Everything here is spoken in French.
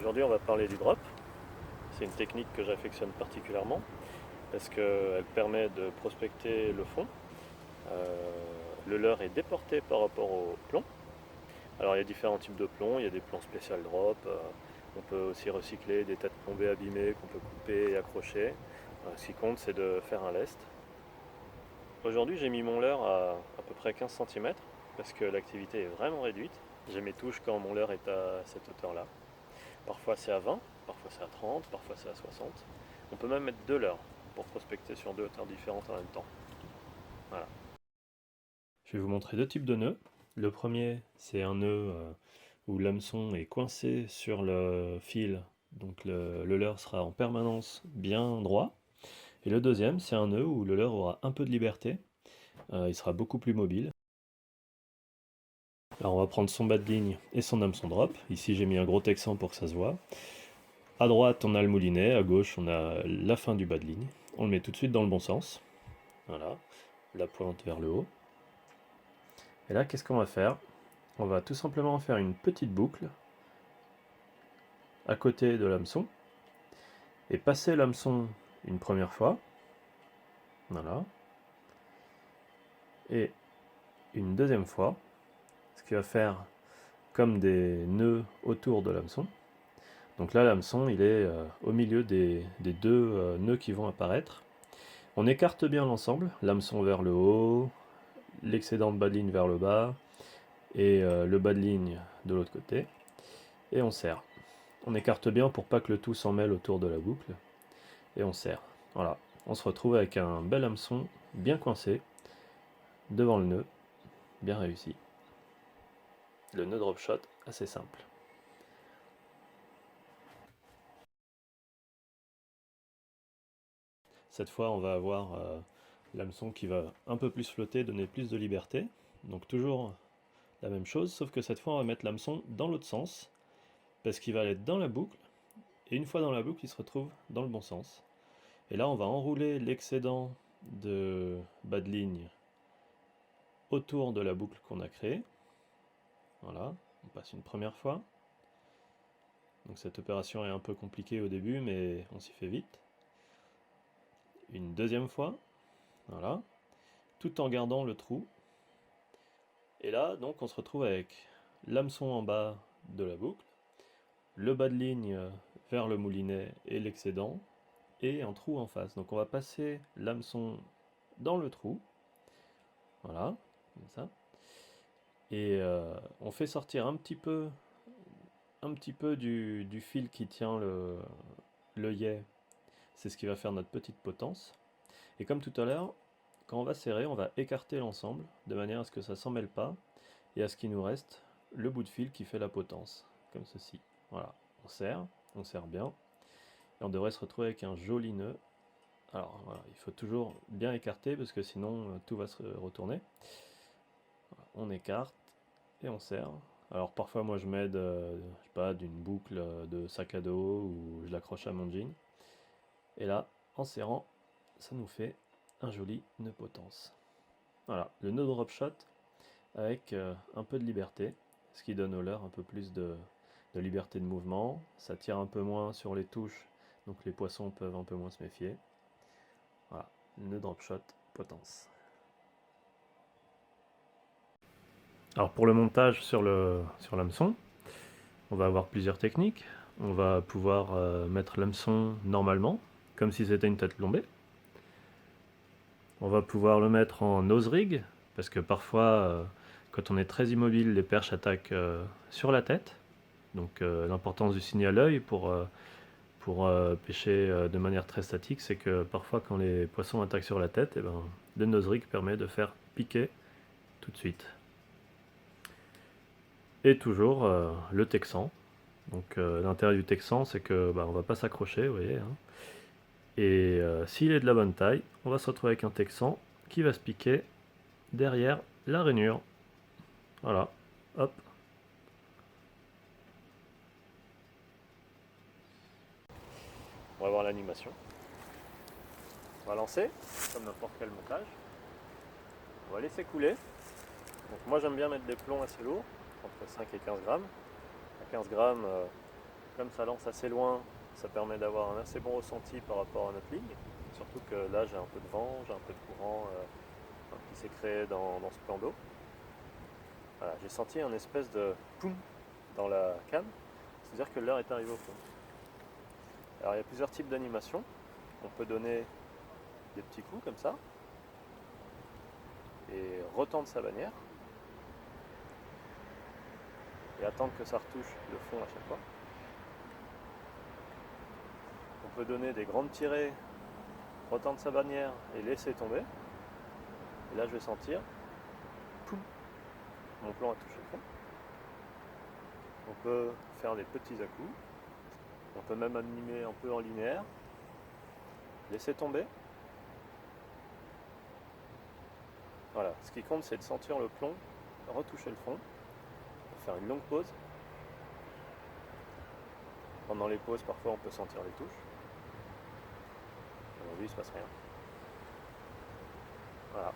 Aujourd'hui, on va parler du drop. C'est une technique que j'affectionne particulièrement parce qu'elle permet de prospecter le fond. Le leurre est déporté par rapport au plomb. Alors il y a différents types de plombs, il y a des plombs spécial drop, on peut aussi recycler des têtes plombées abîmées qu'on peut couper et accrocher. Ce qui compte, c'est de faire un lest. Aujourd'hui, j'ai mis mon leurre à peu près 15 cm parce que l'activité est vraiment réduite. J'ai mes touches quand mon leurre est à cette hauteur-là. Parfois c'est à 20, parfois c'est à 30, parfois c'est à 60. On peut même mettre deux leurres pour prospecter sur deux hauteurs différentes en même temps. Voilà. Je vais vous montrer deux types de nœuds. Le premier, c'est un nœud où l'hameçon est coincé sur le fil, donc le leurre sera en permanence bien droit. Et le deuxième, c'est un nœud où le leurre aura un peu de liberté, il sera beaucoup plus mobile. Alors on va prendre son bas de ligne et son hameçon drop. Ici j'ai mis un gros texan pour que ça se voit. À droite on a le moulinet, à gauche on a la fin du bas de ligne. On le met tout de suite dans le bon sens. Voilà, la pointe vers le haut. Et là qu'est-ce qu'on va faire? On va tout simplement faire une petite boucle à côté de l'hameçon et passer l'hameçon une première fois. Voilà. Et une deuxième fois, ce qui va faire comme des nœuds autour de l'hameçon. Donc là, l'hameçon, il est au milieu des deux nœuds qui vont apparaître. On écarte bien l'ensemble, l'hameçon vers le haut, l'excédent de bas de ligne vers le bas, et le bas de ligne de l'autre côté. Et on serre. On écarte bien pour pas que le tout s'en mêle autour de la boucle. Et on serre. Voilà. On se retrouve avec un bel hameçon bien coincé devant le nœud. Bien réussi. Le nœud drop shot, assez simple. Cette fois, on va avoir l'hameçon qui va un peu plus flotter, donner plus de liberté. Donc toujours la même chose, sauf que cette fois, on va mettre l'hameçon dans l'autre sens, parce qu'il va aller dans la boucle, et une fois dans la boucle, il se retrouve dans le bon sens. Et là, on va enrouler l'excédent de bas de ligne autour de la boucle qu'on a créée. Voilà, on passe une première fois. Donc cette opération est un peu compliquée au début, mais on s'y fait vite. Une deuxième fois, voilà, tout en gardant le trou. Et là, donc, on se retrouve avec l'hameçon en bas de la boucle, le bas de ligne vers le moulinet et l'excédent, et un trou en face. Donc on va passer l'hameçon dans le trou, voilà, comme ça, et on fait sortir un petit peu du fil qui tient l'œillet. C'est ce qui va faire notre petite potence. Et comme tout à l'heure, quand on va serrer, on va écarter l'ensemble de manière à ce que ça ne s'en mêle pas et à ce qu'il nous reste le bout de fil qui fait la potence, comme ceci. Voilà, on serre bien, et on devrait se retrouver avec un joli nœud. Alors voilà, il faut toujours bien écarter parce que sinon tout va se retourner. Voilà, on écarte et on serre. Alors parfois moi je m'aide, je sais pas, d'une boucle de sac à dos ou je l'accroche à mon jean. Et là, en serrant, ça nous fait un joli nœud potence. Voilà, le nœud drop shot avec un peu de liberté, ce qui donne au leurre un peu plus de liberté de mouvement. Ça tire un peu moins sur les touches, donc les poissons peuvent un peu moins se méfier. Voilà, le nœud drop shot potence. Alors pour le montage sur l'hameçon, on va avoir plusieurs techniques. On va pouvoir mettre l'hameçon normalement, comme si c'était une tête plombée. On va pouvoir le mettre en nose rig, parce que parfois, quand on est très immobile, les perches attaquent sur la tête. Donc l'importance du signe à l'œil pour pêcher de manière très statique, c'est que parfois quand les poissons attaquent sur la tête, et ben, le nose rig permet de faire piquer tout de suite. Et toujours le texan. Donc l'intérêt du texan, c'est que bah, on va pas s'accrocher, vous voyez. Hein. Et s'il est de la bonne taille, on va se retrouver avec un texan qui va se piquer derrière la rainure. Voilà, hop. On va voir l'animation. On va lancer, comme n'importe quel montage. On va laisser couler. Donc moi j'aime bien mettre des plombs assez lourds, entre 5 et 15 grammes. À 15 grammes, comme ça lance assez loin, ça permet d'avoir un assez bon ressenti par rapport à notre ligne. Surtout que là j'ai un peu de vent, j'ai un peu de courant qui s'est créé dans ce plan d'eau. Voilà, j'ai senti un espèce de poum dans la canne, c'est-à-dire que l'heure est arrivée au fond. Alors il y a plusieurs types d'animation. On peut donner des petits coups comme ça et retendre sa bannière et attendre que ça retouche le fond à chaque fois. On peut donner des grandes tirées, retendre sa bannière et laisser tomber. Et là je vais sentir, poum, mon plan a touché le fond. On peut faire des petits à-coups. On peut même animer un peu en linéaire. Laisser tomber. Voilà, ce qui compte c'est de sentir le plomb retoucher le fond. On peut faire une longue pause. Pendant les pauses, parfois on peut sentir les touches. Aujourd'hui il ne se passe rien. Voilà.